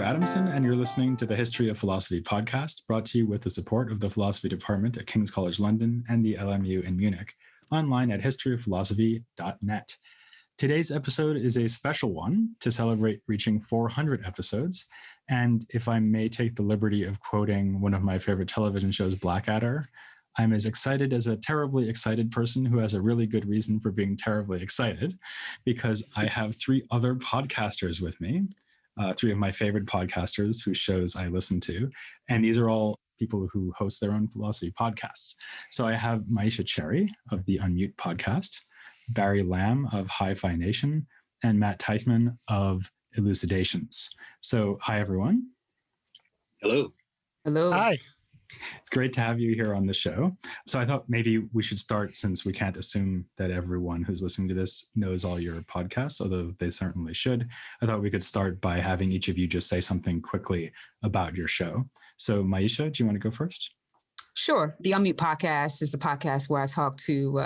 Adamson, and you're listening to the History of Philosophy podcast, brought to you with the support of the Philosophy Department at King's College London and the LMU in Munich, online at historyofphilosophy.net. Today's episode is a special one to celebrate reaching 400 episodes, and if I may take the liberty of quoting one of my favorite television shows, Blackadder, I'm as excited as a terribly excited person who has a really good reason for being terribly excited, because I have three other podcasters with me. Three of my favorite podcasters whose shows I listen to. And these are all people who host their own philosophy podcasts. So I have Maisha Cherry of the Unmute podcast, Barry Lamb of Hi-Phi Nation, and Matt Teichman of Elucidations. So hi, everyone. Hello. Hello. Hi. It's great to have you here on the show. So I thought maybe we should start, since we can't assume that everyone who's listening to this knows all your podcasts, although they certainly should. I thought we could start by having each of you just say something quickly about your show. So Maisha, do you want to go first? Sure. The Unmute podcast is the podcast where I talk to,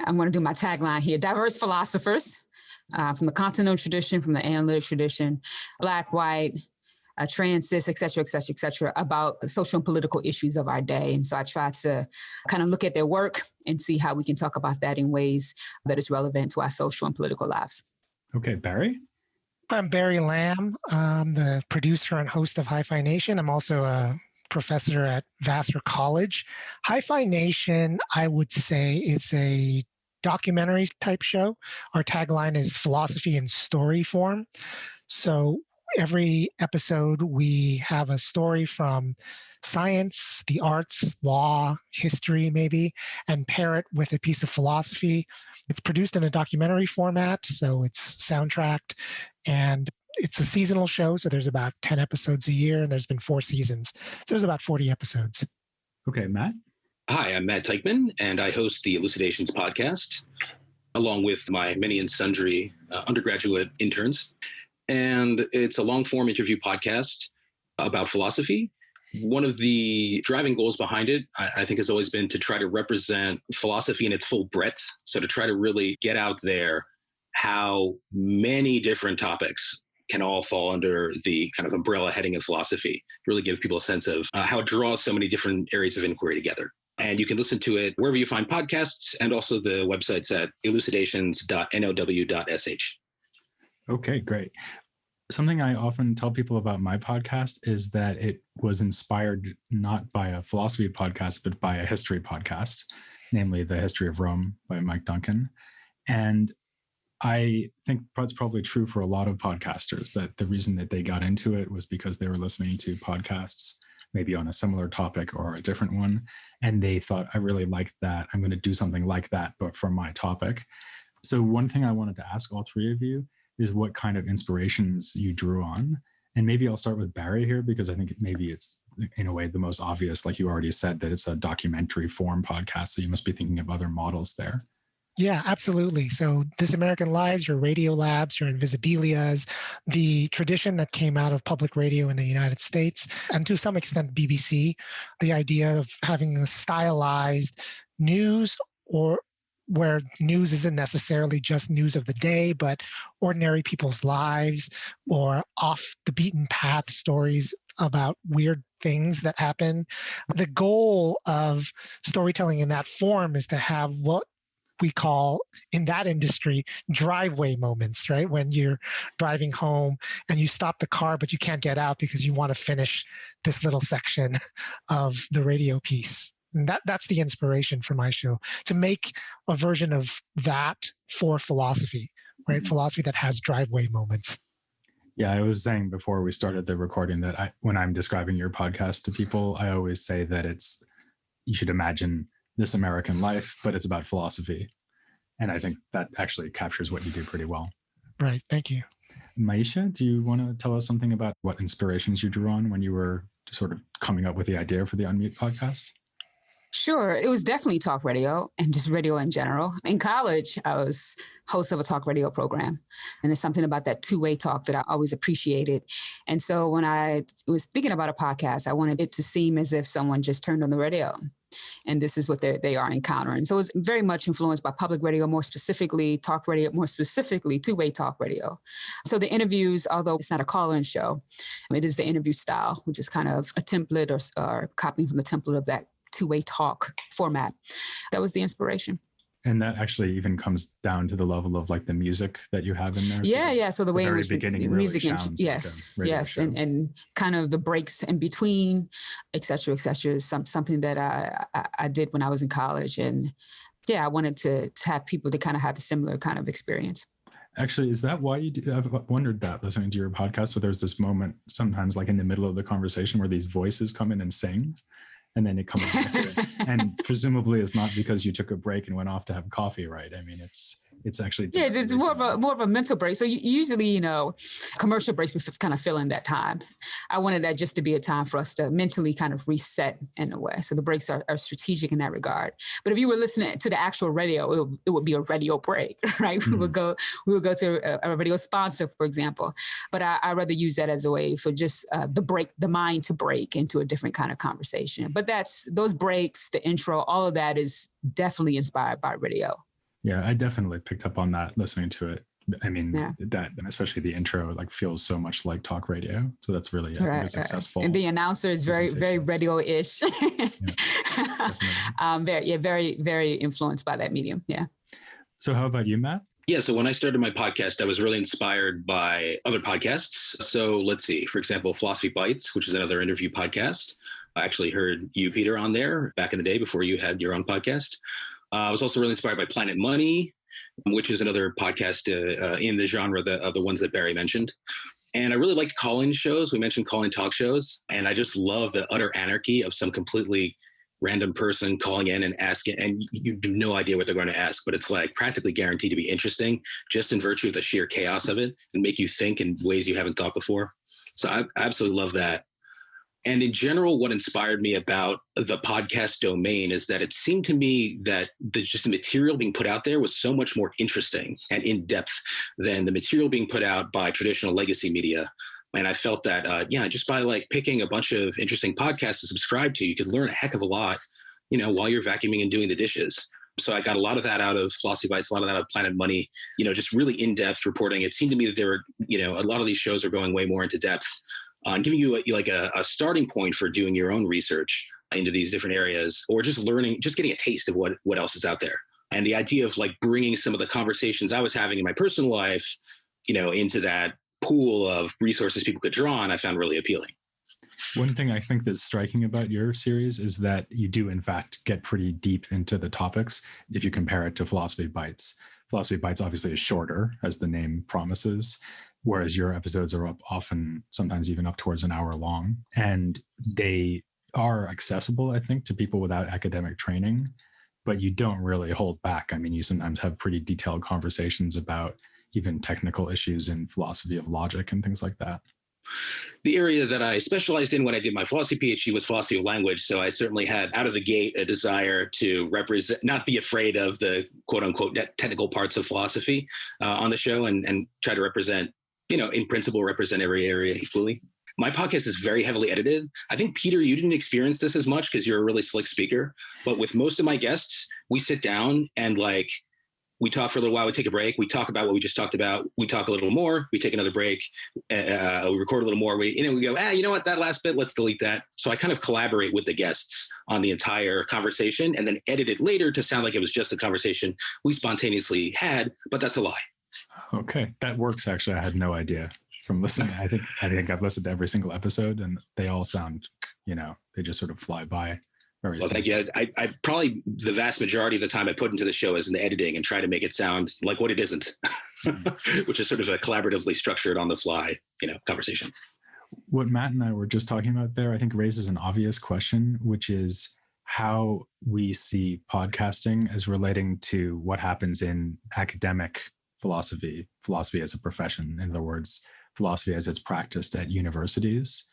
I'm going to do my tagline here, diverse philosophers from the continental tradition, from the analytic tradition, Black, white, trans, cis, et cetera, about social and political issues of our day. And so I try to kind of look at their work and see how we can talk about that in ways that is relevant to our social and political lives. Okay, Barry? I'm Barry Lamb. I'm the producer and host of Hi-Phi Nation. I'm also a professor at Vassar College. Hi-Phi Nation, I would say, is a documentary type show. Our tagline is philosophy in story form. So every episode, we have a story from science, the arts, law, history, maybe, and pair it with a piece of philosophy. It's produced in a documentary format, so it's soundtracked, and it's a seasonal show, so there's about 10 episodes a year, and there's been 4 seasons. So there's about 40 episodes. Okay, Matt? Hi, I'm Matt Teichman, and I host the Elucidations podcast, along with my many and sundry undergraduate interns. And it's a long-form interview podcast about philosophy. One of the driving goals behind it, I think, has always been to try to represent philosophy in its full breadth. So to try to really get out there how many different topics can all fall under the kind of umbrella heading of philosophy, really give people a sense of how it draws so many different areas of inquiry together. And you can listen to it wherever you find podcasts, and also the website's at elucidations.now.sh. Okay, great. Something I often tell people about my podcast is that it was inspired not by a philosophy podcast, but by a history podcast, namely The History of Rome by Mike Duncan. And I think that's probably true for a lot of podcasters, that the reason that they got into it was because they were listening to podcasts, maybe on a similar topic or a different one. And they thought, I really like that. I'm going to do something like that, but for my topic. So one thing I wanted to ask all three of you is what kind of inspirations you drew on. And maybe I'll start with Barry here, because I think maybe it's, in a way, the most obvious, like you already said, that it's a documentary form podcast. So you must be thinking of other models there. Yeah, absolutely. So This American Lives, your Radio Labs, your Invisibilias, the tradition that came out of public radio in the United States, and to some extent BBC, the idea of having a stylized news, or where news isn't necessarily just news of the day, but ordinary people's lives or off the beaten path stories about weird things that happen. The goal of storytelling in that form is to have what we call in that industry driveway moments, right? When you're driving home and you stop the car, but you can't get out because you want to finish this little section of the radio piece. And that's the inspiration for my show, to make a version of that for philosophy, right? Mm-hmm. Philosophy that has driveway moments. Yeah, I was saying before we started the recording that when I'm describing your podcast to people, I always say that you should imagine This American Life, but it's about philosophy. And I think that actually captures what you do pretty well. Right. Thank you. Maisha, do you want to tell us something about what inspirations you drew on when you were sort of coming up with the idea for the Unmute podcast? Sure. It was definitely talk radio and just radio in general. In college, I was host of a talk radio program. And it's something about that two-way talk that I always appreciated. And so when I was thinking about a podcast, I wanted it to seem as if someone just turned on the radio. And this is what they are encountering. So it's very much influenced by public radio, more specifically talk radio, more specifically two-way talk radio. So the interviews, although it's not a call-in show, it is the interview style, which is kind of a template or copying from the template of that two-way talk format. That was the inspiration. And that actually even comes down to the level of like the music that you have in there. Yeah. So the way in which the music, yes, and kind of the breaks in between, et cetera, is something that I did when I was in college. And yeah, I wanted to have people to kind of have a similar kind of experience. Actually, is that why you do? I've wondered that listening to your podcast. So there's this moment sometimes like in the middle of the conversation where these voices come in and sing. And then it comes back to it. And presumably it's not because you took a break and went off to have coffee, right? I mean, it's actually... Yeah, it's more of a mental break. So usually, commercial breaks, we kind of fill in that time. I wanted that just to be a time for us to mentally kind of reset in a way. So the breaks are strategic in that regard. But if you were listening to the actual radio, it would be a radio break, right? Mm-hmm. We would go to a radio sponsor, for example. But I rather use that as a way for just the mind to break into a different kind of conversation. But those breaks, the intro, all of that is definitely inspired by radio. Yeah, I definitely picked up on that listening to it. I mean, that, and especially the intro, like feels so much like talk radio. So that's really successful. And the announcer is very, very radio-ish. Very, very influenced by that medium. Yeah. So how about you, Matt? Yeah, so when I started my podcast, I was really inspired by other podcasts. So let's see, for example, Philosophy Bites, which is another interview podcast. I actually heard you, Peter, on there back in the day before you had your own podcast. I was also really inspired by Planet Money, which is another podcast in the genre of the ones that Barry mentioned. And I really liked call-in shows. We mentioned call-in talk shows. And I just love the utter anarchy of some completely random person calling in and asking, and you have no idea what they're going to ask, but it's like practically guaranteed to be interesting just in virtue of the sheer chaos of it and make you think in ways you haven't thought before. So I absolutely love that. And in general, what inspired me about the podcast domain is that it seemed to me that the material being put out there was so much more interesting and in depth than the material being put out by traditional legacy media. And I felt that, just by like picking a bunch of interesting podcasts to subscribe to, you could learn a heck of a lot, while you're vacuuming and doing the dishes. So I got a lot of that out of Philosophy Bites, a lot of that out of Planet Money, just really in-depth reporting. It seemed to me that there were, a lot of these shows are going way more into depth. Giving you a starting point for doing your own research into these different areas, or just learning, just getting a taste of what else is out there. And the idea of like bringing some of the conversations I was having in my personal life, into that pool of resources people could draw on, I found really appealing. One thing I think that's striking about your series is that you do, in fact, get pretty deep into the topics if you compare it to Philosophy Bites. Philosophy Bites obviously is shorter, as the name promises, whereas your episodes are often sometimes even up towards an hour long. And they are accessible, I think, to people without academic training, but you don't really hold back. I mean, you sometimes have pretty detailed conversations about even technical issues in philosophy of logic and things like that. The area that I specialized in when I did my philosophy PhD was philosophy of language. So I certainly had out of the gate a desire to not be afraid of the quote unquote technical parts of philosophy on the show and try to represent, in principle, represent every area equally. My podcast is very heavily edited. I think, Peter, you didn't experience this as much because you're a really slick speaker. But with most of my guests, we sit down and we talk for a little while, we take a break, we talk about what we just talked about, we talk a little more, we take another break, we record a little more, we go, you know what, that last bit, let's delete that. So I kind of collaborate with the guests on the entire conversation and then edit it later to sound like it was just a conversation we spontaneously had, but that's a lie. Okay, that works actually. I had no idea from listening. I think I've listened to every single episode and they all sound, they just sort of fly by. Well, thank you. I probably the vast majority of the time I put into the show is in the editing and try to make it sound like what it isn't, which is sort of a collaboratively structured on the fly, conversation. What Matt and I were just talking about there, I think raises an obvious question, which is how we see podcasting as relating to what happens in academic philosophy as a profession. In other words, philosophy as it's practiced at universities.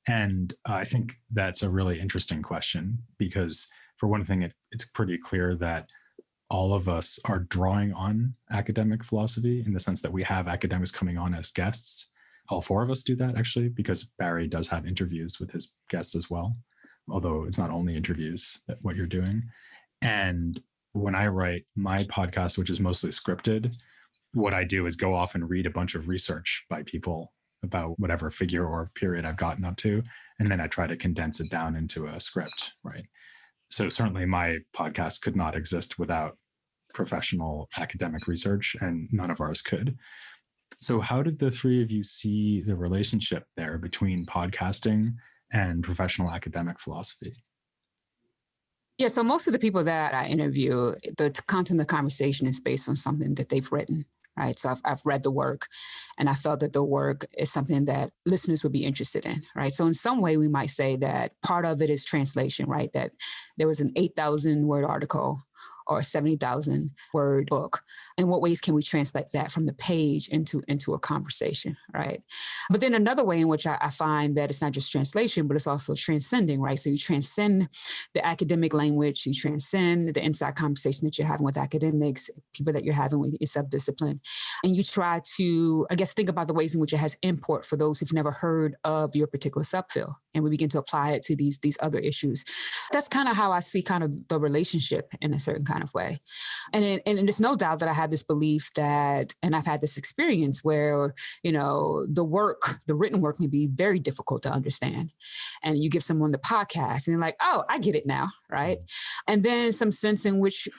And I think that's a really interesting question because for one thing, it's pretty clear that all of us are drawing on academic philosophy in the sense that we have academics coming on as guests. All four of us do that, actually, because Barry does have interviews with his guests as well, although it's not only interviews that what you're doing. And when I write my podcast, which is mostly scripted, what I do is go off and read a bunch of research by people about whatever figure or period I've gotten up to, and then I try to condense it down into a script, right? So certainly my podcast could not exist without professional academic research, and none of ours could. So how did the three of you see the relationship there between podcasting and professional academic philosophy? Yeah, so most of the people that I interview, the content of the conversation is based on something that they've written, right? So I've read the work, and I felt that the work is something that listeners would be interested in, right? So in some way, we might say that part of it is translation, right? That there was an 8,000 word article or 70,000 word book. In what ways can we translate that from the page into a conversation, right? But then another way in which I find that it's not just translation, but it's also transcending, right? So you transcend the academic language, you transcend the inside conversation that you're having with academics, people that you're having with your subdiscipline, and you try to, I guess, think about the ways in which it has import for those who've never heard of your particular subfield. And we begin to apply it to these other issues. That's kind of how I see kind of the relationship in a certain kind of way. And there's no doubt that I have this belief that, and I've had this experience where, the written work may be very difficult to understand. And you give someone the podcast and they're like, oh, I get it now, right? And then some sense in which,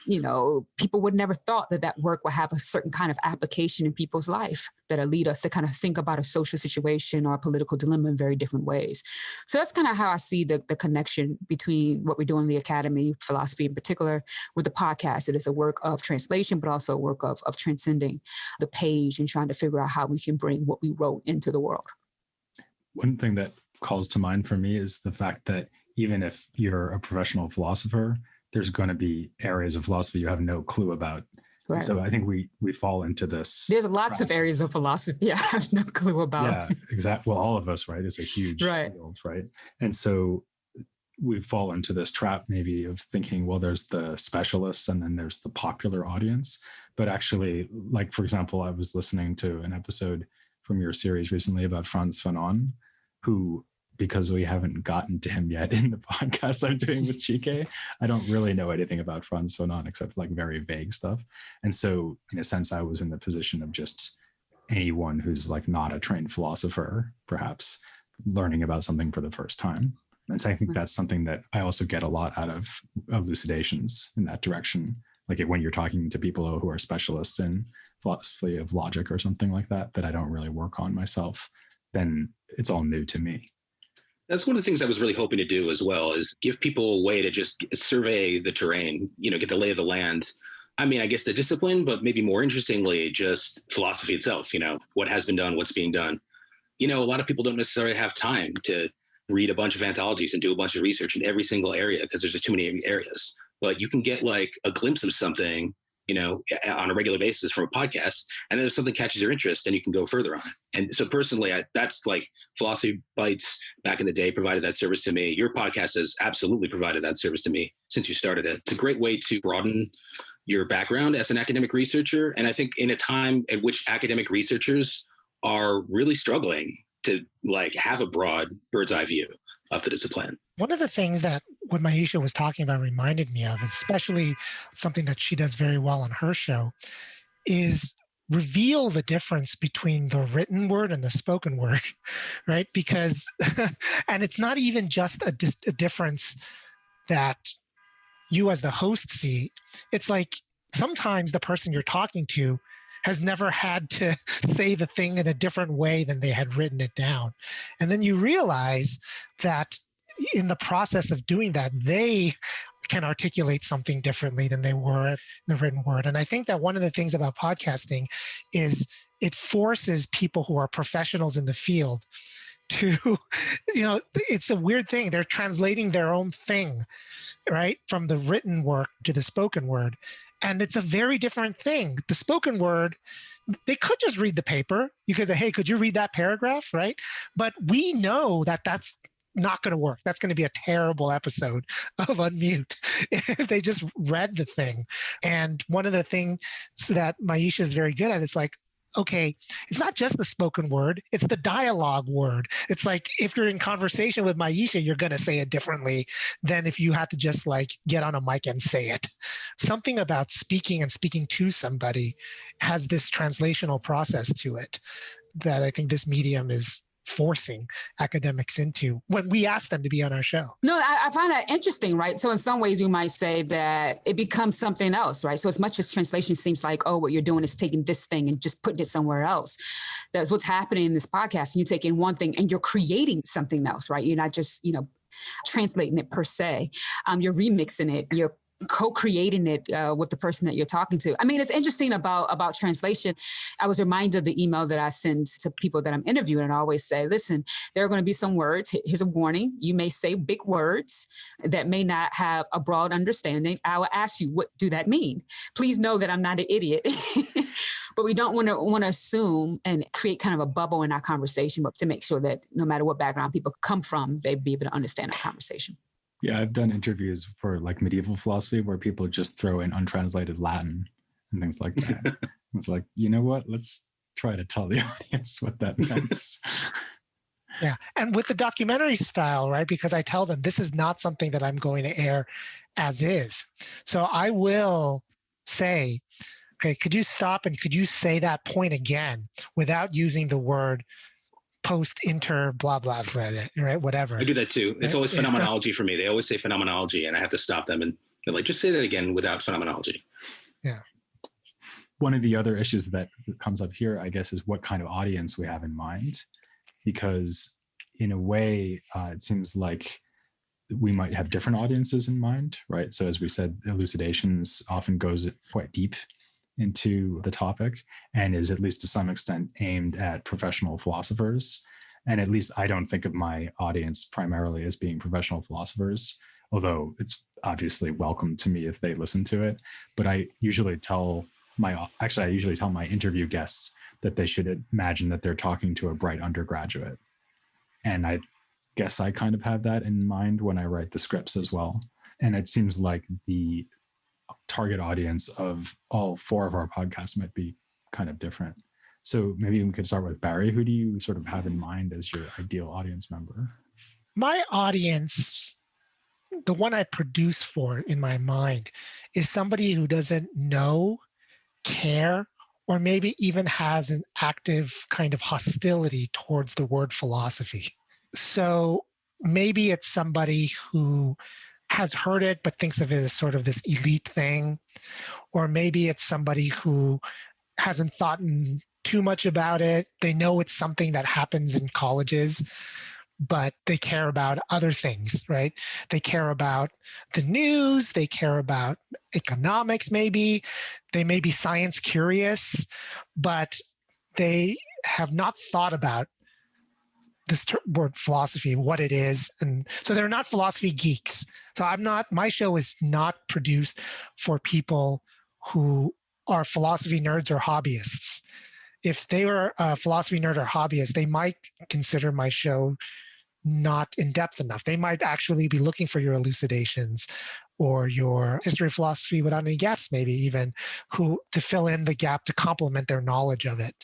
people would never thought that work would have a certain kind of application in people's life that'll lead us to kind of think about a social situation or a political dilemma in very different ways. So that's kind of how I see the connection between what we do in the academy, philosophy in particular, with the podcast. It is a work of translation, but also a work of transcending the page and trying to figure out how we can bring what we wrote into the world. One thing that calls to mind for me is the fact that even if you're a professional philosopher, there's going to be areas of philosophy you have no clue about. Right. So I think we fall into this. There's lots of areas of philosophy I have no clue about. Yeah, exactly. Well, all of us, right? It's a huge field, right? And so we fall into this trap maybe of thinking, well, there's the specialists and then there's the popular audience. But actually, like, for example, I was listening to an episode from your series recently about Frantz Fanon, who, because we haven't gotten to him yet in the podcast I'm doing with Chike, I don't really know anything about Frantz Fanon except like very vague stuff. And so in a sense, I was in the position of just anyone who's like not a trained philosopher, perhaps learning about something for the first time. And so I think that's something that I also get a lot out of elucidations in that direction. Like when you're talking to people who are specialists in philosophy of logic or something like that I don't really work on myself, then it's all new to me. That's one of the things I was really hoping to do as well, is give people a way to just survey the terrain, get the lay of the land. I mean, I guess the discipline, but maybe more interestingly, just philosophy itself, what has been done, what's being done. A lot of people don't necessarily have time to read a bunch of anthologies and do a bunch of research in every single area because there's just too many areas. But you can get like a glimpse of something, on a regular basis from a podcast. And then if something catches your interest, then you can go further on it. And so personally, that's like Philosophy Bites back in the day provided that service to me. Your podcast has absolutely provided that service to me since you started it. It's a great way to broaden your background as an academic researcher. And I think in a time at which academic researchers are really struggling to like have a broad bird's eye view of the discipline. One of the things that what Maisha was talking about reminded me of, especially something that she does very well on her show, is reveal the difference between the written word and the spoken word, right? Because, and it's not even just a difference that you as the host see. It's like sometimes the person you're talking to has never had to say the thing in a different way than they had written it down. And then you realize that in the process of doing that, they can articulate something differently than they were in the written word. And I think that one of the things about podcasting is it forces people who are professionals in the field to, it's a weird thing. They're translating their own thing, right, from the written work to the spoken word. And it's a very different thing. The spoken word, they could just read the paper. You could say, hey, could you read that paragraph, right? But we know that that's not going to work. That's going to be a terrible episode of Unmute if they just read the thing. And one of the things that Maisha is very good at is like, okay, it's not just the spoken word, it's the dialogue word. It's like if you're in conversation with Maisha, you're going to say it differently than if you had to just like get on a mic and say it. Something about speaking and speaking to somebody has this translational process to it that I think this medium is forcing academics into when we ask them to be on our show. No, I find that interesting, right? So in some ways, we might say that it becomes something else, right? So as much as translation seems like, oh, what you're doing is taking this thing and just putting it somewhere else. That's what's happening in this podcast. You're taking one thing and you're creating something else, right? You're not just, translating it per se. You're remixing it. You're co-creating it with the person that you're talking to. I mean, it's interesting about translation. I was reminded of the email that I send to people that I'm interviewing, and I always say, listen, there are going to be some words. Here's a warning. You may say big words that may not have a broad understanding. I will ask you, what do that mean? Please know that I'm not an idiot. But we don't want to assume and create kind of a bubble in our conversation, but to make sure that no matter what background people come from, they'd be able to understand our conversation. Yeah, I've done interviews for like medieval philosophy where people just throw in untranslated Latin and things like that. It's like, you know what? Let's try to tell the audience what that means. Yeah. And with the documentary style, right? Because I tell them this is not something that I'm going to air as is. So I will say, okay, could you stop and could you say that point again without using the word post, inter, blah, blah, right? Whatever. I do that too. It's always phenomenology for me. They always say phenomenology and I have to stop them and they're like, just say that again without phenomenology. Yeah. One of the other issues that comes up here, I guess, is what kind of audience we have in mind. Because in a way, it seems like we might have different audiences in mind, right? So as we said, Elucidations often goes quite deep into the topic and is at least to some extent aimed at professional philosophers. And at least I don't think of my audience primarily as being professional philosophers, although it's obviously welcome to me if they listen to it. But I usually tell my interview guests that they should imagine that they're talking to a bright undergraduate. And I guess I kind of have that in mind when I write the scripts as well. And it seems like the target audience of all four of our podcasts might be kind of different. So maybe we could start with Barry. Who do you sort of have in mind as your ideal audience member? My audience, the one I produce for in my mind, is somebody who doesn't know, care, or maybe even has an active kind of hostility towards the word philosophy. So maybe it's somebody who has heard it but thinks of it as sort of this elite thing, or maybe it's somebody who hasn't thought too much about it. They know it's something that happens in colleges, but they care about other things, right? They care about the news, they care about economics maybe, they may be science curious, but they have not thought about this word philosophy, what it is. And so they're not philosophy geeks. So my show is not produced for people who are philosophy nerds or hobbyists. If they were a philosophy nerd or hobbyist, they might consider my show not in depth enough. They might actually be looking for your elucidations or your history of philosophy without any gaps, maybe even to fill in the gap to complement their knowledge of it.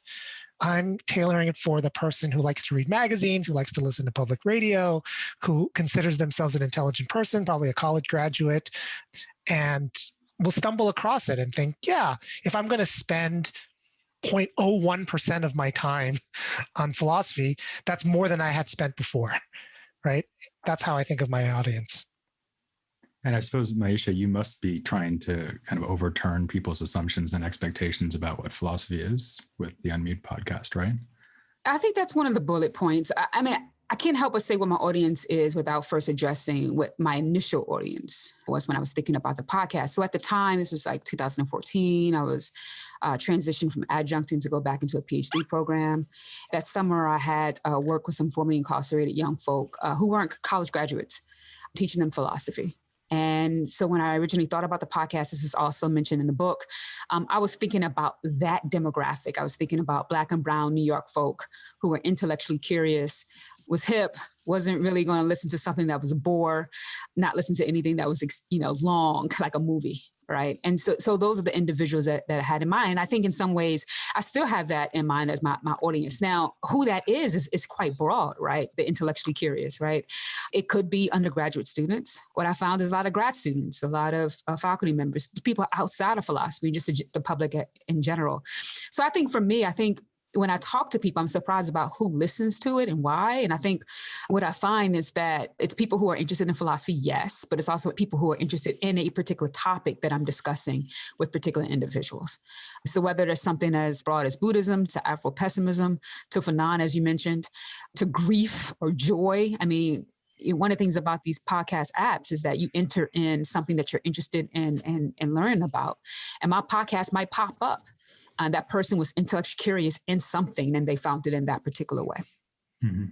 I'm tailoring it for the person who likes to read magazines, who likes to listen to public radio, who considers themselves an intelligent person, probably a college graduate, and will stumble across it and think, yeah, if I'm going to spend 0.01% of my time on philosophy, that's more than I had spent before, right? That's how I think of my audience. And I suppose, Maisha, you must be trying to kind of overturn people's assumptions and expectations about what philosophy is with the Unmute podcast, right? I think that's one of the bullet points. I mean, I can't help but say what my audience is without first addressing what my initial audience was when I was thinking about the podcast. So at the time, this was like 2014, I was transitioned from adjuncting to go back into a PhD program. That summer, I had worked with some formerly incarcerated young folk who weren't college graduates, teaching them philosophy. And so when I originally thought about the podcast, this is also mentioned in the book, I was thinking about that demographic. I was thinking about Black and brown New York folk who were intellectually curious, was hip, wasn't really going to listen to something that was a bore, not listen to anything that was, long, like a movie. Right. And so those are the individuals that I had in mind. And I think in some ways, I still have that in mind as my audience. Now, who that is quite broad, right? The intellectually curious, right? It could be undergraduate students. What I found is a lot of grad students, a lot of faculty members, people outside of philosophy, just the public in general. So I think for me, when I talk to people, I'm surprised about who listens to it and why. And I think what I find is that it's people who are interested in philosophy, yes, but it's also people who are interested in a particular topic that I'm discussing with particular individuals. So whether there's something as broad as Buddhism to Afro-pessimism to Fanon, as you mentioned, to grief or joy. I mean, one of the things about these podcast apps is that you enter in something that you're interested in and learn about. And my podcast might pop up. That person was intellectually curious in something and they found it in that particular way. Mm-hmm.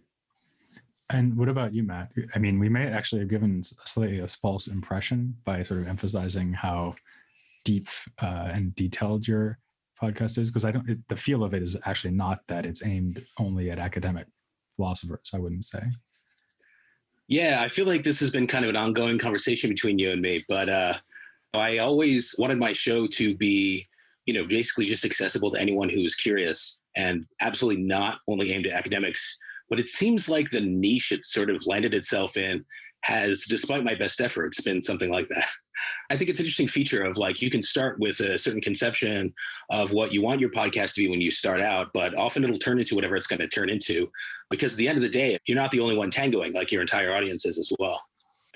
And what about you, Matt? I mean, we may actually have given slightly a false impression by sort of emphasizing how deep and detailed your podcast is, because the feel of it is actually not that it's aimed only at academic philosophers, I wouldn't say. Yeah, I feel like this has been kind of an ongoing conversation between you and me, but I always wanted my show to be basically just accessible to anyone who is curious and absolutely not only aimed at academics. But it seems like the niche it sort of landed itself in has, despite my best efforts, been something like that. I think it's an interesting feature of you can start with a certain conception of what you want your podcast to be when you start out, but often it'll turn into whatever it's going to turn into, because at the end of the day, you're not the only one tangoing, your entire audience is as well.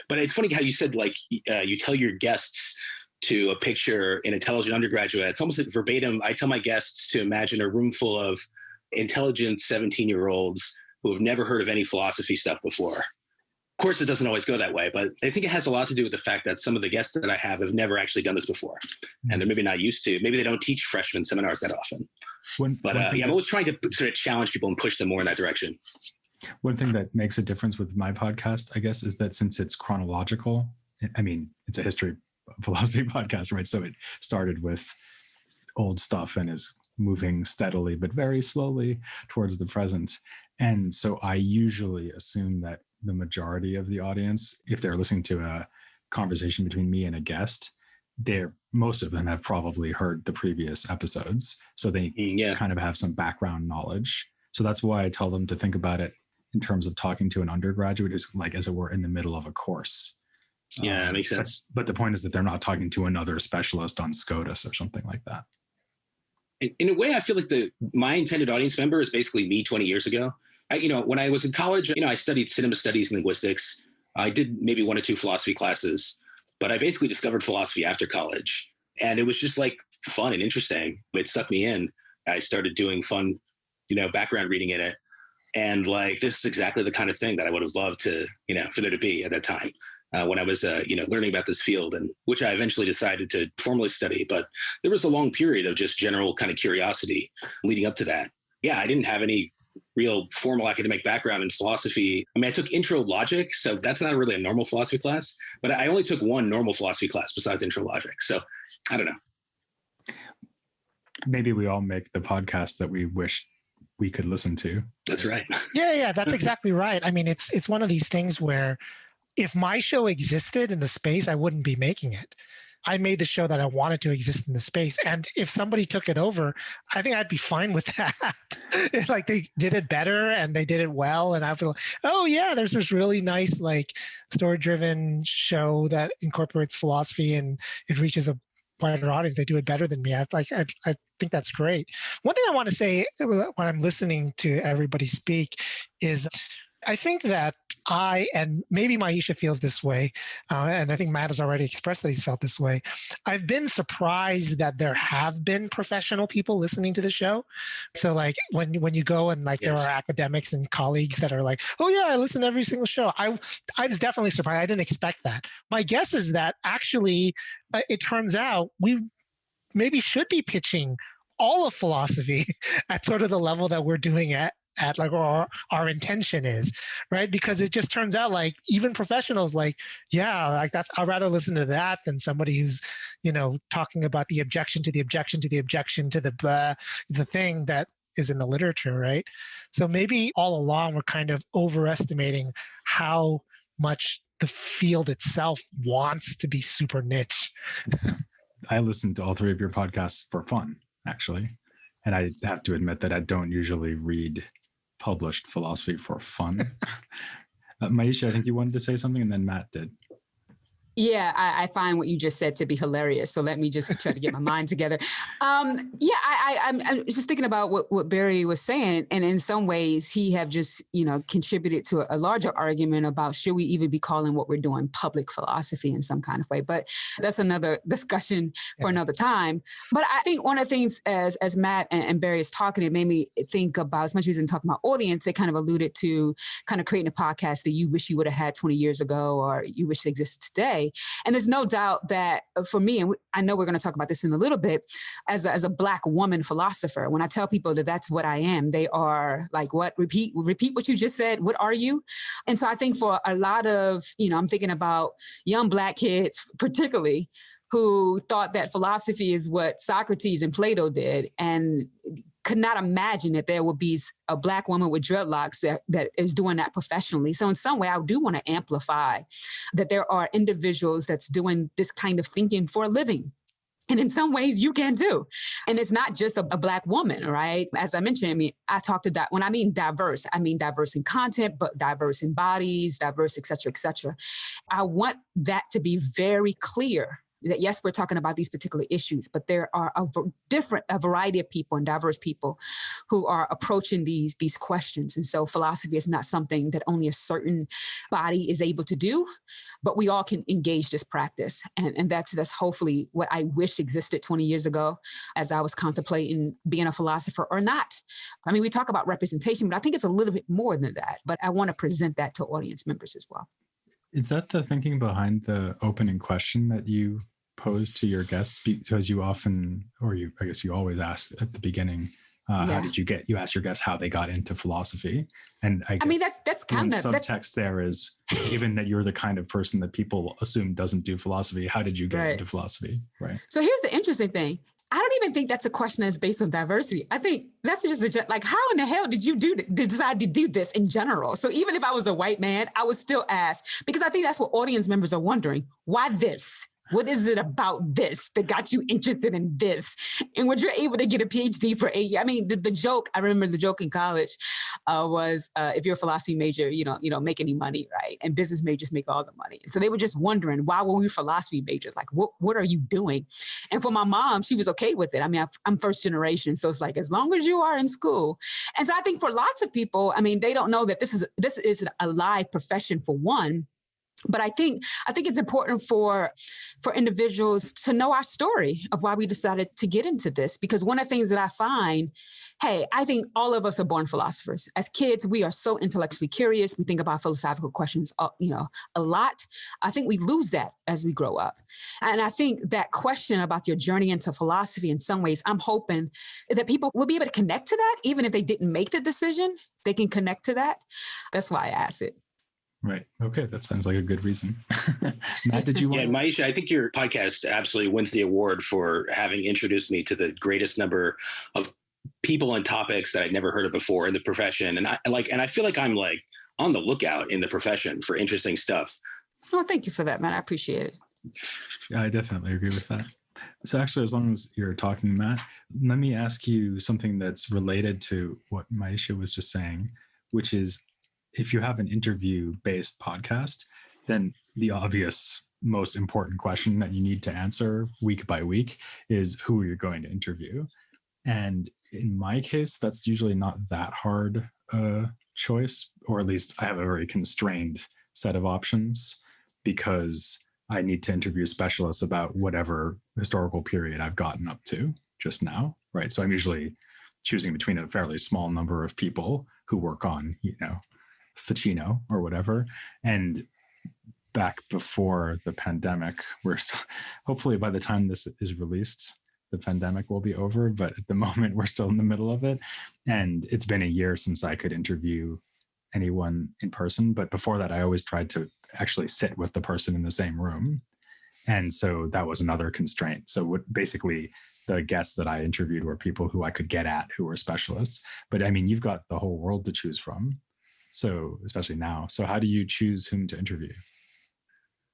But it's funny how you said you tell your guests to a picture an intelligent undergraduate. It's almost like verbatim. I tell my guests to imagine a room full of intelligent 17-year-olds who have never heard of any philosophy stuff before. Of course, it doesn't always go that way, but I think it has a lot to do with the fact that some of the guests that I have never actually done this before. And they're maybe not used to. Maybe they don't teach freshman seminars that often. I'm always trying to sort of challenge people and push them more in that direction. One thing that makes a difference with my podcast, I guess, is that since it's chronological, I mean, it's a history philosophy podcast, right? So it started with old stuff and is moving steadily, but very slowly towards the present. And so I usually assume that the majority of the audience, if they're listening to a conversation between me and a guest, most of them have probably heard the previous episodes. So they kind of have some background knowledge. So that's why I tell them to think about it in terms of talking to an undergraduate who's as it were in the middle of a course. Yeah, that makes sense. But the point is that they're not talking to another specialist on SCOTUS or something like that. In a way, I feel like my intended audience member is basically me 20 years ago. When I was in college, I studied cinema studies and linguistics. I did maybe 1 or 2 philosophy classes, but I basically discovered philosophy after college. And it was just fun and interesting. It sucked me in. I started doing fun, background reading in it. And this is exactly the kind of thing that I would have loved to, for there to be at that time. When I was, learning about this field, and which I eventually decided to formally study. But there was a long period of just general kind of curiosity leading up to that. Yeah, I didn't have any real formal academic background in philosophy. I mean, I took intro logic, so that's not really a normal philosophy class, but I only took one normal philosophy class besides intro logic. So I don't know. Maybe we all make the podcast that we wish we could listen to. That's right. Yeah, that's exactly right. I mean, it's one of these things where if my show existed in the space, I wouldn't be making it. I made the show that I wanted to exist in the space. And if somebody took it over, I think I'd be fine with that. They did it better and they did it well. And I feel, oh yeah, there's this really nice, story-driven show that incorporates philosophy and it reaches a wider audience. They do it better than me. I think that's great. One thing I want to say when I'm listening to everybody speak is I think that and maybe Maisha feels this way, and I think Matt has already expressed that he's felt this way. I've been surprised that there have been professional people listening to the show. So when you go and there are academics and colleagues that are oh yeah, I listen to every single show. I was definitely surprised. I didn't expect that. My guess is that actually it turns out we maybe should be pitching all of philosophy at sort of the level that we're doing at our intention is, right? Because it just turns out even professionals that's, I'd rather listen to that than somebody who's, talking about the objection to the objection to the objection to the thing that is in the literature, right? So maybe all along we're kind of overestimating how much the field itself wants to be super niche. I listen to all three of your podcasts for fun, actually. And I have to admit that I don't usually read published philosophy for fun. Maisha, I think you wanted to say something, and then Matt did. Yeah, I find what you just said to be hilarious. So let me just try to get my mind together. I'm just thinking about what Barry was saying. And in some ways, he have just, contributed to a larger argument about should we even be calling what we're doing public philosophy in some kind of way. But that's another discussion for another time. But I think one of the things as Matt and Barry is talking, it made me think about, as much as we've been talking about audience, they kind of alluded to kind of creating a podcast that you wish you would have had 20 years ago or you wish it existed today. And there's no doubt that for me, and I know we're going to talk about this in a little bit, as a Black woman philosopher, when I tell people that that's what I am, they are like, what? Repeat what you just said. What are you? And so I think for a lot of, I'm thinking about young Black kids, particularly, who thought that philosophy is what Socrates and Plato did, and could not imagine that there would be a Black woman with dreadlocks that is doing that professionally. So in some way, I do want to amplify that there are individuals that's doing this kind of thinking for a living. And in some ways you can too. And it's not just a Black woman, right? As I mentioned, I talk to that when I mean diverse in content, but diverse in bodies, diverse, et cetera, et cetera. I want that to be very clear that yes, we're talking about these particular issues, but there are a variety of people and diverse people who are approaching these questions. And so philosophy is not something that only a certain body is able to do, but we all can engage this practice. And that's hopefully what I wish existed 20 years ago as I was contemplating being a philosopher or not. We talk about representation, but I think it's a little bit more than that. But I want to present that to audience members as well. Is that the thinking behind the opening question that you pose to your guests? Because you often, I guess you always ask at the beginning, how did you ask your guests how they got into philosophy? And I guess that's kind of subtext there is, given that you're the kind of person that people assume doesn't do philosophy, how did you get into philosophy? Right. So here's the interesting thing. I don't even think that's a question that's based on diversity. I think that's just like, how in the hell did you decide to do this in general? So even if I was a white man, I would still ask, because I think that's what audience members are wondering. Why this? What is it about this that got you interested in this? And when you're able to get a PhD for 8 years, the joke, I remember the joke in college was if you're a philosophy major, you don't make any money, right? And business majors make all the money. So they were just wondering, why were we philosophy majors? Like, what are you doing? And for my mom, she was okay with it. I'm first generation. So it's like, as long as you are in school. And so I think for lots of people, they don't know that this is a live profession for one. But I think it's important for individuals to know our story of why we decided to get into this. Because one of the things that I find, I think all of us are born philosophers. As kids, we are so intellectually curious. We think about philosophical questions, a lot. I think we lose that as we grow up. And I think that question about your journey into philosophy, in some ways, I'm hoping that people will be able to connect to that, even if they didn't make the decision, they can connect to that. That's why I asked it. Right. Okay. That sounds like a good reason. Matt, did you want to... Maisha, I think your podcast absolutely wins the award for having introduced me to the greatest number of people and topics that I'd never heard of before in the profession. And I feel like I'm like on the lookout in the profession for interesting stuff. Well, thank you for that, man. I appreciate it. I definitely agree with that. So actually, as long as you're talking, Matt, let me ask you something that's related to what Maisha was just saying, which is, if you have an interview-based podcast, then the obvious, most important question that you need to answer week by week is who you're going to interview. And in my case, that's usually not that hard a choice, or at least I have a very constrained set of options because I need to interview specialists about whatever historical period I've gotten up to just now, right? So I'm usually choosing between a fairly small number of people who work on, Ficino or whatever. And back before the pandemic, hopefully by the time this is released, the pandemic will be over, but at the moment we're still in the middle of it. And it's been a year since I could interview anyone in person. But before that, I always tried to actually sit with the person in the same room. And so that was another constraint. So basically the guests that I interviewed were people who I could get at who were specialists. But I mean, you've got the whole world to choose from. So, especially now. So, how do you choose whom to interview?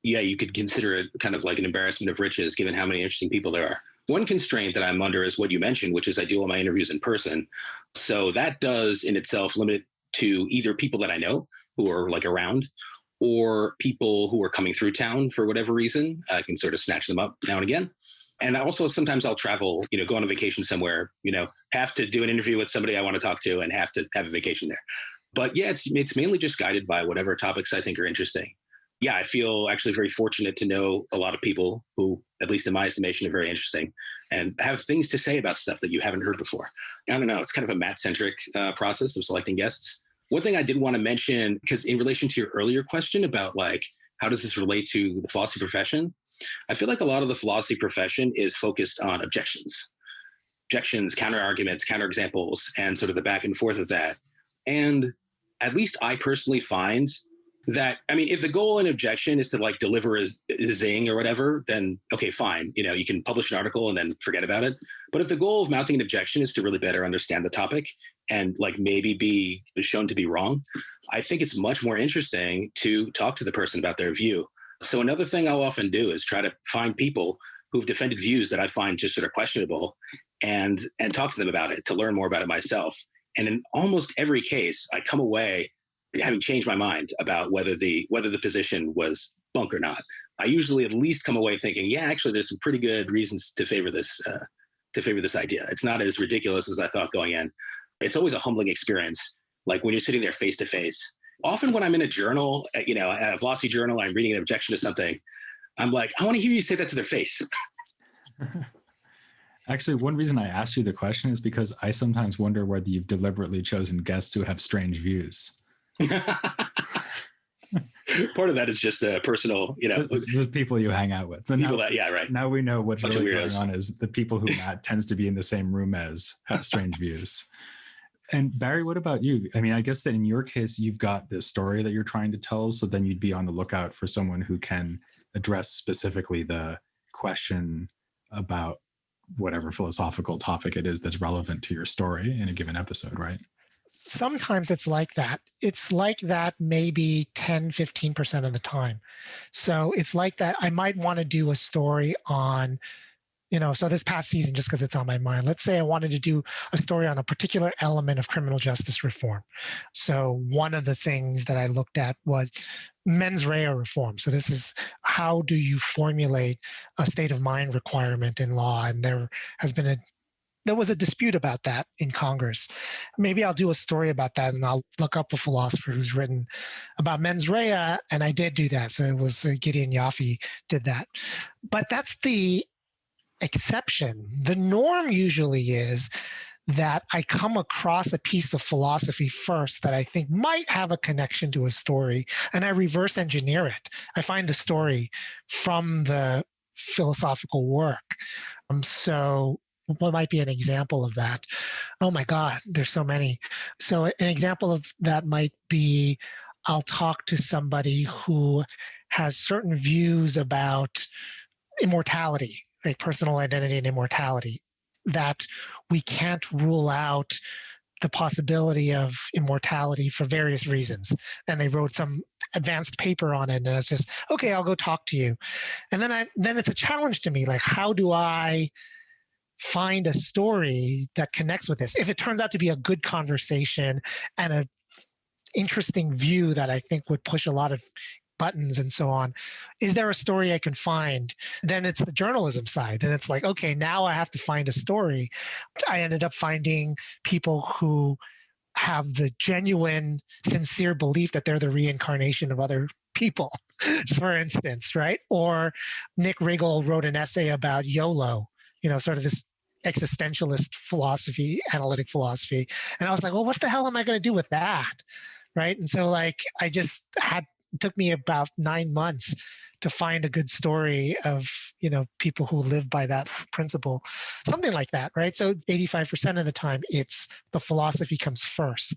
Yeah, you could consider it kind of like an embarrassment of riches, given how many interesting people there are. One constraint that I'm under is what you mentioned, which is I do all my interviews in person. So that does in itself limit it to either people that I know who are like around, or people who are coming through town for whatever reason. I can sort of snatch them up now and again. And also sometimes I'll travel, go on a vacation somewhere, have to do an interview with somebody I want to talk to and have to have a vacation there. But yeah, it's mainly just guided by whatever topics I think are interesting. Yeah, I feel actually very fortunate to know a lot of people who, at least in my estimation, are very interesting and have things to say about stuff that you haven't heard before. I don't know. It's kind of a Matt-centric process of selecting guests. One thing I did want to mention, because in relation to your earlier question about like, how does this relate to the philosophy profession? I feel like a lot of the philosophy profession is focused on objections, counter arguments, counter examples, and sort of the back and forth of that. And at least I personally find that, I mean, if the goal in objection is to like deliver a zing or whatever, then okay, fine. You can publish an article and then forget about it. But if the goal of mounting an objection is to really better understand the topic and like maybe be shown to be wrong, I think it's much more interesting to talk to the person about their view. So another thing I'll often do is try to find people who've defended views that I find just sort of questionable and talk to them about it to learn more about it myself. And in almost every case, I come away having changed my mind about whether the position was bunk or not. I usually at least come away thinking, yeah, actually, there's some pretty good reasons to favor this idea. It's not as ridiculous as I thought going in. It's always a humbling experience, like when you're sitting there face to face. Often when I'm in a journal, a philosophy journal, I'm reading an objection to something, I'm like, I want to hear you say that to their face. Actually, one reason I asked you the question is because I sometimes wonder whether you've deliberately chosen guests who have strange views. Part of that is just a personal, This is people you hang out with. So people now, yeah, right. Now we know what's Bunch really of going weirdos. on is the people who Matt tends to be in the same room as have strange views. And Barry, what about you? I mean, I guess that in your case, you've got this story that you're trying to tell. So then you'd be on the lookout for someone who can address specifically the question about whatever philosophical topic it is that's relevant to your story in a given episode, right? Sometimes it's like that. It's like that maybe 10, 15% of the time. So it's like that. I might want to do a story on, so this past season, just because it's on my mind, let's say I wanted to do a story on a particular element of criminal justice reform. So one of the things that I looked at was mens rea reform. So this is how do you formulate a state of mind requirement in law? And there was a dispute about that in Congress. Maybe I'll do a story about that and I'll look up a philosopher who's written about mens rea. And I did do that. So it was Gideon Yaffe did that. But that's the exception. The norm usually is that I come across a piece of philosophy first that I think might have a connection to a story, and I reverse engineer it. I find the story from the philosophical work. So what might be an example of that? Oh my God, there's so many. So an example of that might be I'll talk to somebody who has certain views about immortality, like personal identity and immortality, that we can't rule out the possibility of immortality for various reasons. And they wrote some advanced paper on it, and it's just, okay, I'll go talk to you. And then it's a challenge to me, like, how do I find a story that connects with this? If it turns out to be a good conversation and an interesting view that I think would push a lot of buttons and so on, is there a story I can find? Then it's the journalism side. And it's like, okay, now I have to find a story. I ended up finding people who have the genuine, sincere belief that they're the reincarnation of other people, for instance, right? Or Nick Riggle wrote an essay about YOLO, sort of this existentialist philosophy, analytic philosophy. And I was like, well, what the hell am I going to do with that? Right. And so it took me about 9 months to find a good story of, people who live by that principle, something like that. Right. So 85% of the time it's the philosophy comes first,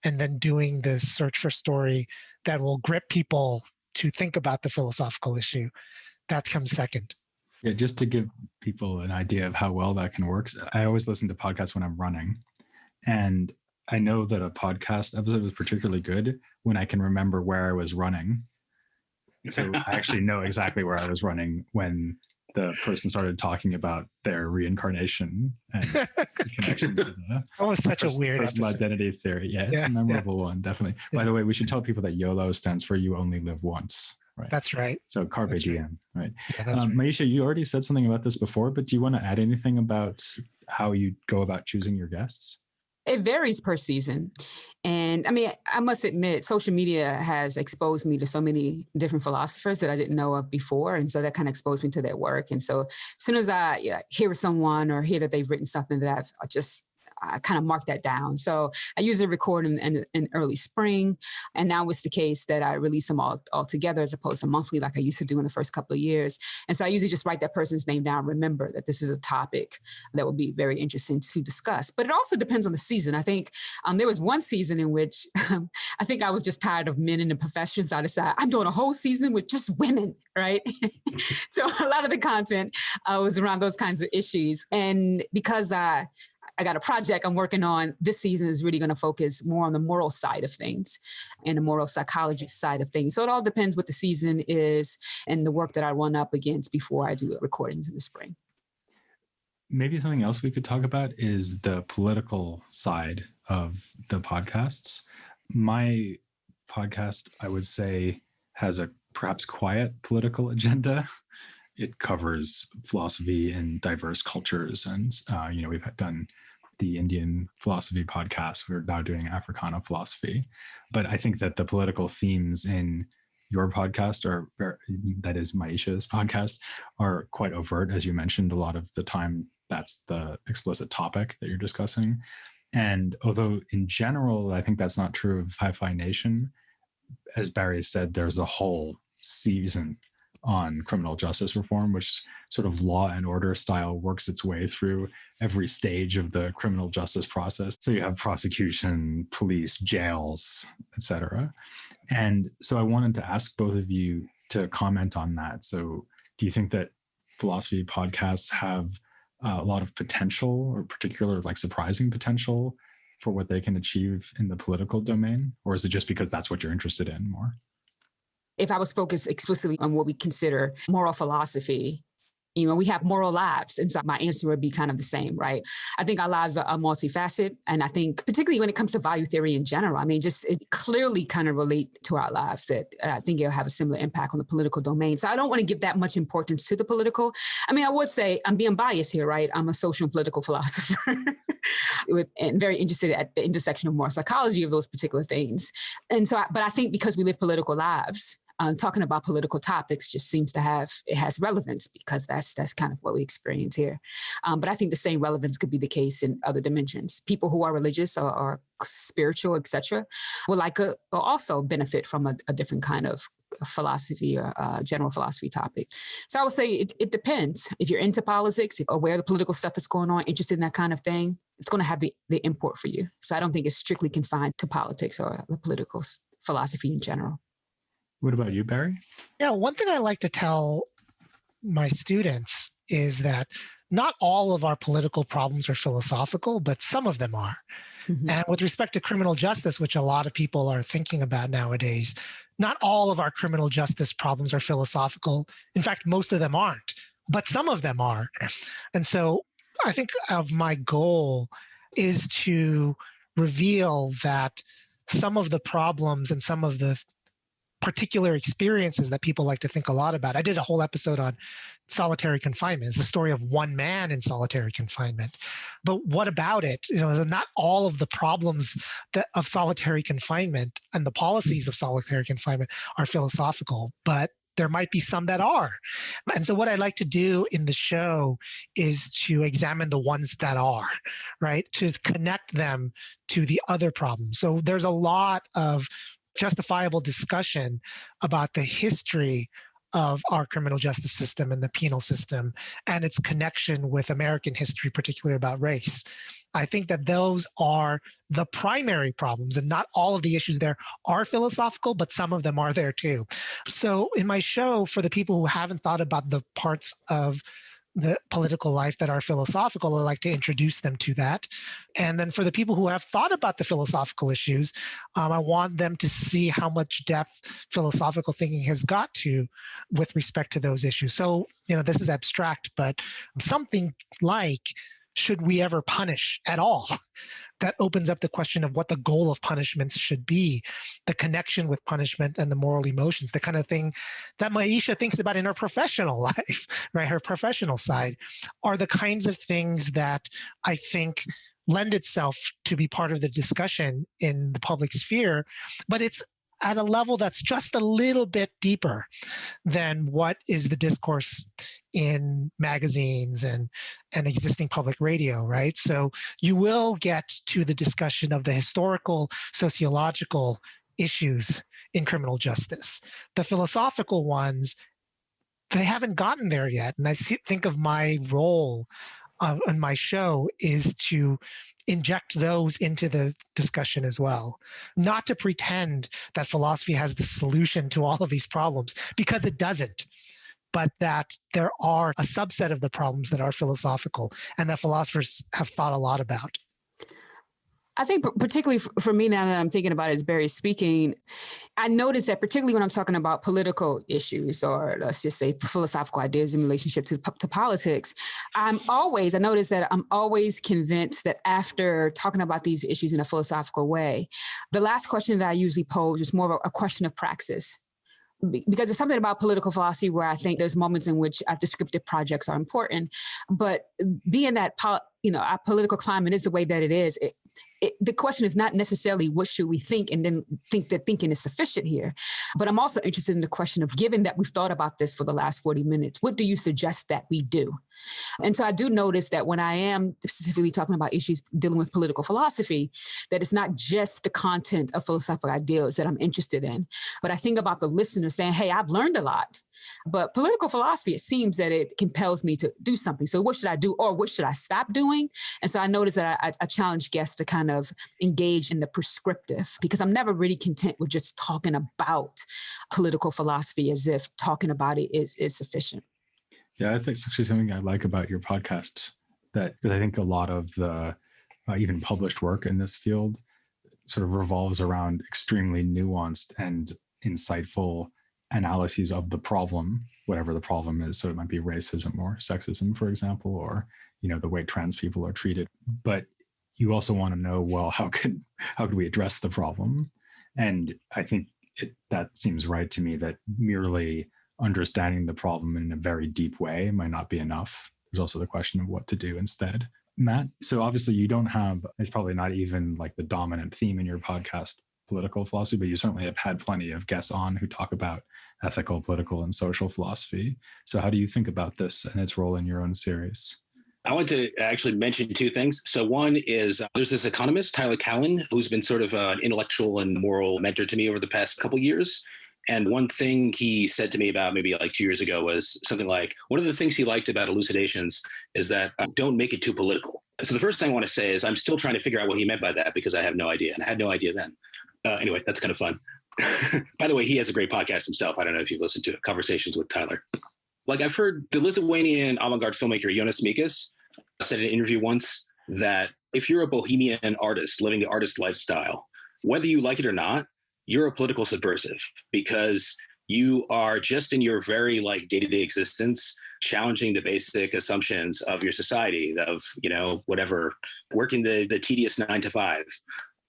and then doing the search for story that will grip people to think about the philosophical issue. That comes second. Yeah, just to give people an idea of how well that can work, I always listen to podcasts when I'm running. And I know that a podcast episode was particularly good when I can remember where I was running. So I actually know exactly where I was running when the person started talking about their reincarnation and the connection to the Oh, it's such a weird personal episode. identity theory. Yeah, it's a memorable one, definitely. By the way, we should tell people that YOLO stands for you only live once. Right. That's right. So carpe That's diem, right? Yeah, that's right. Maisha, you already said something about this before, but do you want to add anything about how you go about choosing your guests? It varies per season. And I mean, I must admit, social media has exposed me to so many different philosophers that I didn't know of before. And so that kind of exposed me to their work. And so as soon as I hear someone or hear that they've written something that I kind of mark that down. So I usually record in early spring. And now it's the case that I release them all together as opposed to monthly like I used to do in the first couple of years. And so I usually just write that person's name down, remember that this is a topic that would be very interesting to discuss. But it also depends on the season. I think there was one season in which I think I was just tired of men in the profession. So I decided I'm doing a whole season with just women, right? So a lot of the content was around those kinds of issues. And because I got a project I'm working on this season is really going to focus more on the moral side of things and the moral psychology side of things. So it all depends what the season is and the work that I run up against before I do recordings in the spring. Maybe something else we could talk about is the political side of the podcasts. My podcast, I would say, has a perhaps quiet political agenda. It covers philosophy in diverse cultures. And, we've done the Indian philosophy podcast. We're now doing Africana philosophy. But I think that the political themes in your podcast, that is Maisha's podcast, are quite overt. As you mentioned, a lot of the time, that's the explicit topic that you're discussing. And although in general, I think that's not true of Hi-Phi Nation, as Barry said, there's a whole season on criminal justice reform, which sort of law and order style works its way through every stage of the criminal justice process. So you have prosecution, police, jails, etc. And so I wanted to ask both of you to comment on that. So do you think that philosophy podcasts have a lot of potential, or particular surprising potential for what they can achieve in the political domain? Or is it just because that's what you're interested in more? If I was focused explicitly on what we consider moral philosophy, we have moral lives. And so my answer would be kind of the same, right? I think our lives are multifaceted. And I think particularly when it comes to value theory in general, I mean, just it clearly kind of relate to our lives that I think it'll have a similar impact on the political domain. So I don't want to give that much importance to the political. I mean, I would say I'm being biased here, right? I'm a social and political philosopher and very interested at the intersection of moral psychology of those particular things. And so, but I think because we live political lives, talking about political topics just seems to has relevance because that's kind of what we experience here. But I think the same relevance could be the case in other dimensions. People who are religious or spiritual, etc., will also benefit from a different kind of philosophy or general philosophy topic. So I would say it depends. If you're into politics, aware of the political stuff that's going on, interested in that kind of thing, it's going to have the import for you. So I don't think it's strictly confined to politics or the political philosophy in general. What about you, Barry? Yeah, one thing I like to tell my students is that not all of our political problems are philosophical, but some of them are. Mm-hmm. And with respect to criminal justice, which a lot of people are thinking about nowadays, not all of our criminal justice problems are philosophical. In fact, most of them aren't, but some of them are. And so I think of my goal is to reveal that some of the problems and some of the particular experiences that people like to think a lot about. I did a whole episode on solitary confinement. It's the story of one man in solitary confinement. But what about it? Not all of the problems of solitary confinement and the policies of solitary confinement are philosophical, but there might be some that are. And so what I like to do in the show is to examine the ones that are, right? To connect them to the other problems. So there's a lot of justifiable discussion about the history of our criminal justice system and the penal system and its connection with American history, particularly about race. I think that those are the primary problems, and not all of the issues there are philosophical, but some of them are there too. So in my show, for the people who haven't thought about the parts of the political life that are philosophical, I like to introduce them to that. And then for the people who have thought about the philosophical issues, I want them to see how much depth philosophical thinking has got to with respect to those issues. So, this is abstract, but something like, should we ever punish at all? That opens up the question of what the goal of punishments should be, the connection with punishment and the moral emotions, the kind of thing that Maisha thinks about in her professional life, right? Her professional side are the kinds of things that I think lend itself to be part of the discussion in the public sphere, but it's at a level that's just a little bit deeper than what is the discourse in magazines and existing public radio, right? So you will get to the discussion of the historical, sociological issues in criminal justice. The philosophical ones, they haven't gotten there yet. And think of my role on my show is to inject those into the discussion as well. Not to pretend that philosophy has the solution to all of these problems, because it doesn't, but that there are a subset of the problems that are philosophical and that philosophers have thought a lot about. I think particularly for me, now that I'm thinking about it as Barry's speaking, I noticed that particularly when I'm talking about political issues, or let's just say philosophical ideas in relationship to politics, I notice that I'm always convinced that after talking about these issues in a philosophical way, the last question that I usually pose is more of a question of praxis. Because there's something about political philosophy where I think there's moments in which descriptive projects are important, but being that our political climate is the way that it is, the question is not necessarily what should we think and then think that thinking is sufficient here. But I'm also interested in the question of, given that we've thought about this for the last 40 minutes, what do you suggest that we do? And so I do notice that when I am specifically talking about issues dealing with political philosophy, that it's not just the content of philosophical ideals that I'm interested in, but I think about the listener saying, hey, I've learned a lot. But political philosophy, it seems that it compels me to do something. So what should I do, or what should I stop doing? And so I noticed that I challenge guests to kind of engage in the prescriptive, because I'm never really content with just talking about political philosophy as if talking about it is sufficient. Yeah, I think it's actually something I like about your podcast, that because I think a lot of the even published work in this field sort of revolves around extremely nuanced and insightful analyses of the problem, whatever the problem is. So it might be racism or sexism, for example, or the way trans people are treated. But you also want to know, well, how could we address the problem? And I think that seems right to me, that merely understanding the problem in a very deep way might not be enough. There's also the question of what to do instead. Matt, so obviously you don't have, it's probably not even like the dominant theme in your podcast, political philosophy, but you certainly have had plenty of guests on who talk about ethical, political, and social philosophy. So how do you think about this and its role in your own series? I want to actually mention two things. So one is there's this economist, Tyler Cowen, who's been sort of an intellectual and moral mentor to me over the past couple of years. And one thing he said to me about maybe like 2 years ago was something like, one of the things he liked about Elucidations is that don't make it too political. So the first thing I want to say is I'm still trying to figure out what he meant by that, because I have no idea. And I had no idea then. Anyway, that's kind of fun. By the way, he has a great podcast himself. I don't know if you've listened to it, Conversations with Tyler. Like, I've heard the Lithuanian avant-garde filmmaker Jonas Mikas said in an interview once that if you're a bohemian artist living the artist lifestyle, whether you like it or not, you're a political subversive, because you are just in your very day-to-day existence challenging the basic assumptions of your society, of, whatever, working the tedious 9 to 5.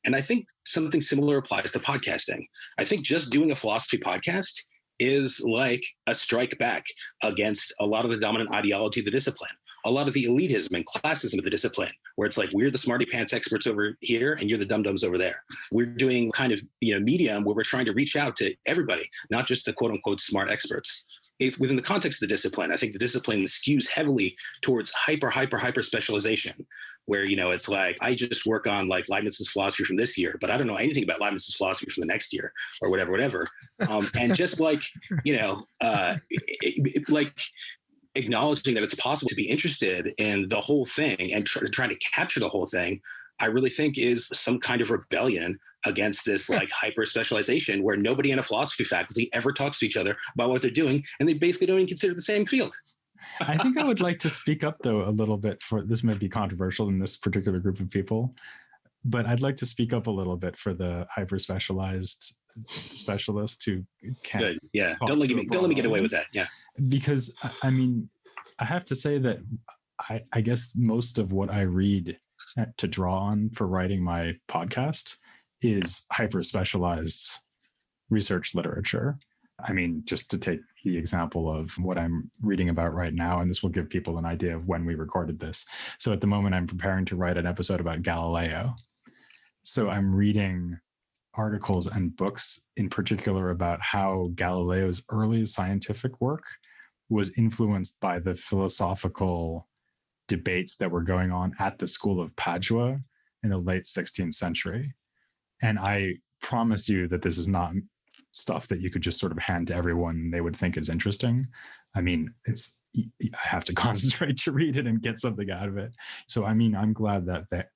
And I think something similar applies to podcasting. I think just doing a philosophy podcast is like a strike back against a lot of the dominant ideology of the discipline, a lot of the elitism and classism of the discipline, where it's like, we're the smarty pants experts over here and you're the dum-dums over there. We're doing kind of, medium where we're trying to reach out to everybody, not just the quote unquote smart experts. Within the context of the discipline, I think the discipline skews heavily towards hyper specialization. where, it's like, I just work on like Leibniz's philosophy from this year, but I don't know anything about Leibniz's philosophy from the next year or whatever. And just like, like acknowledging that it's possible to be interested in the whole thing and trying to capture the whole thing, I really think is some kind of rebellion against this like hyper specialization where nobody in a philosophy faculty ever talks to each other about what they're doing. And they basically don't even consider the same field. I think I would like to speak up though a little bit for this might be controversial in this particular group of people, but I'd like to speak up a little bit for the hyper specialized specialists who can't. Good. Yeah. Don't let me get away with that. Yeah. Because I mean, I have to say that I guess most of what I read to draw on for writing my podcast is hyper specialized research literature. I mean, just to take the example of what I'm reading about right now, and this will give people an idea of when we recorded this. So at the moment, I'm preparing to write an episode about Galileo. So I'm reading articles and books in particular about how Galileo's early scientific work was influenced by the philosophical debates that were going on at the school of Padua in the late 16th century. And I promise you that this is not stuff that you could just sort of hand to everyone and they would think is interesting. I mean, I have to concentrate to read it and get something out of it. So, I mean, I'm glad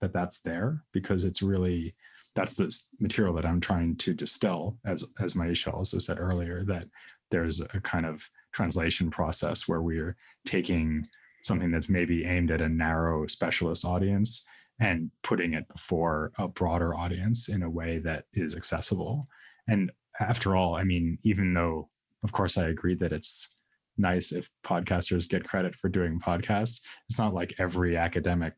that's there because it's really, that's the material that I'm trying to distill, as Maisha also said earlier, that there's a kind of translation process where we're taking something that's maybe aimed at a narrow specialist audience and putting it before a broader audience in a way that is accessible. And after all, I mean, even though, of course, I agree that it's nice if podcasters get credit for doing podcasts, it's not like every academic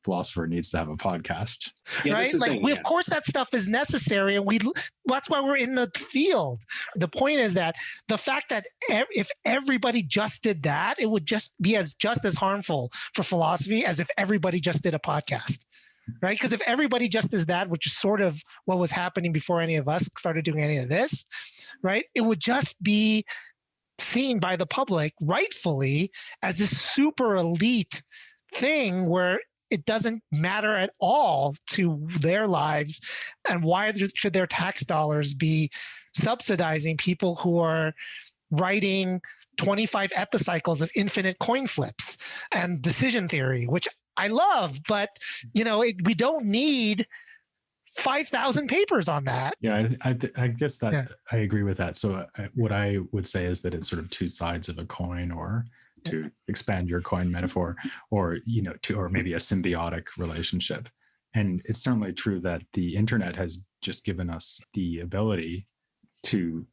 philosopher needs to have a podcast. Yeah, right? Like, of course, that stuff is necessary, and that's why we're in the field. The point is that the fact that if everybody just did that, it would just be just as harmful for philosophy as if everybody just did a podcast. Right? Because if everybody just does that, which is sort of what was happening before any of us started doing any of this, right? It would just be seen by the public rightfully as this super elite thing where it doesn't matter at all to their lives. And why should their tax dollars be subsidizing people who are writing 25 epicycles of infinite coin flips and decision theory, which I love, but we don't need 5,000 papers on that. Yeah, I guess that I agree with that. So what I would say is that it's sort of two sides of a coin, or to expand your coin metaphor, or or maybe a symbiotic relationship. And it's certainly true that the internet has just given us the ability to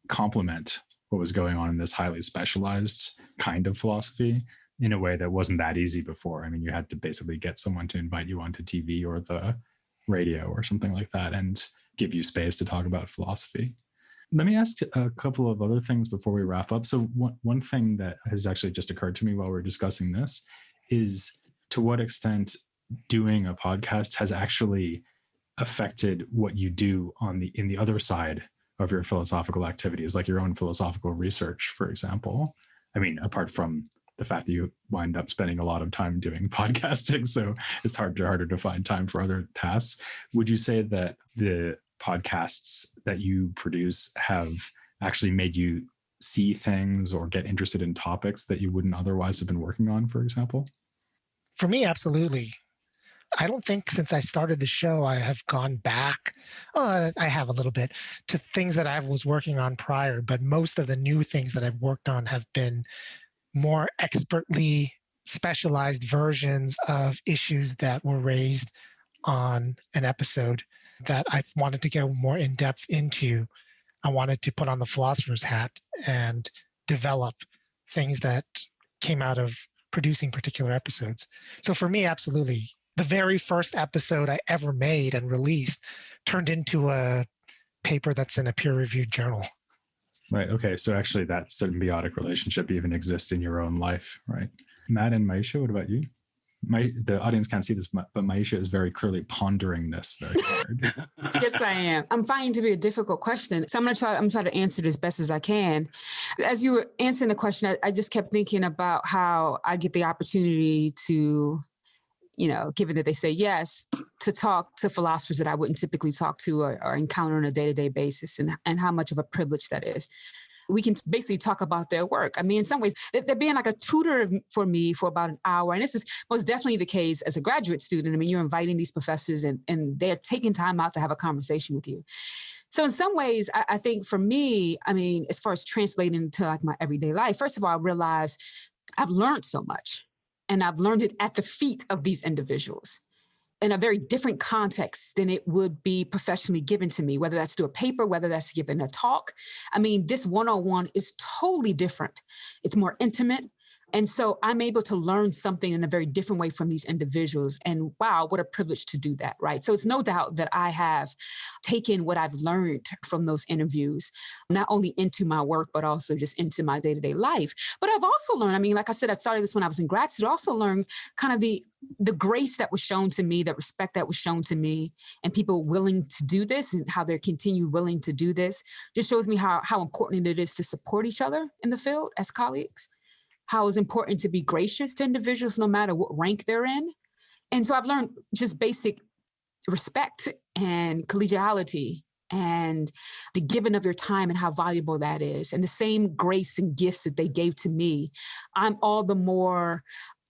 complement what was going on in this highly specialized kind of philosophy in a way that wasn't that easy before. I mean, you had to basically get someone to invite you onto TV or the radio or something like that and give you space to talk about philosophy. Let me ask a couple of other things before we wrap up. So one thing that has actually just occurred to me while we're discussing this is to what extent doing a podcast has actually affected what you do in the other side of your philosophical activities, like your own philosophical research, for example. I mean, apart from the fact that you wind up spending a lot of time doing podcasting, so it's harder to find time for other tasks. Would you say that the podcasts that you produce have actually made you see things or get interested in topics that you wouldn't otherwise have been working on, for example? For me, absolutely. I don't think since I started the show, I have gone back. I have a little bit to things that I was working on prior, but most of the new things that I've worked on have been more expertly specialized versions of issues that were raised on an episode that I wanted to go more in depth into. I wanted to put on the philosopher's hat and develop things that came out of producing particular episodes. So for me, absolutely. The very first episode I ever made and released turned into a paper that's in a peer-reviewed journal. Right. Okay. So actually that symbiotic relationship even exists in your own life, right? Matt and Maisha, what about you? The audience can't see this, but Maisha is very clearly pondering this very hard. Yes, I am. I'm finding it to be a difficult question. So I'm trying to answer it as best as I can. As you were answering the question, I just kept thinking about how I get the opportunity to given that they say yes, to talk to philosophers that I wouldn't typically talk to or encounter on a day-to-day basis, and how much of a privilege that is. We can basically talk about their work. I mean, in some ways, they're being like a tutor for me for about an hour. And this is most definitely the case as a graduate student. I mean, you're inviting these professors and they're taking time out to have a conversation with you. So in some ways, I think for me, I mean, as far as translating into like my everyday life, first of all, I realized I've learned so much, and I've learned it at the feet of these individuals in a very different context than it would be professionally given to me, whether that's through a paper, whether that's given a talk. I mean, this one-on-one is totally different. It's more intimate. And so I'm able to learn something in a very different way from these individuals. And wow, what a privilege to do that, right? So it's no doubt that I have taken what I've learned from those interviews, not only into my work, but also just into my day-to-day life. But I've also learned, I mean, like I said, I started this when I was in grad school, I also learned kind of the grace that was shown to me, that respect that was shown to me, and people willing to do this and how they continue willing to do this just shows me how important it is to support each other in the field as colleagues, how it's important to be gracious to individuals no matter what rank they're in. And so I've learned just basic respect and collegiality and the giving of your time and how valuable that is. And the same grace and gifts that they gave to me, I'm all the more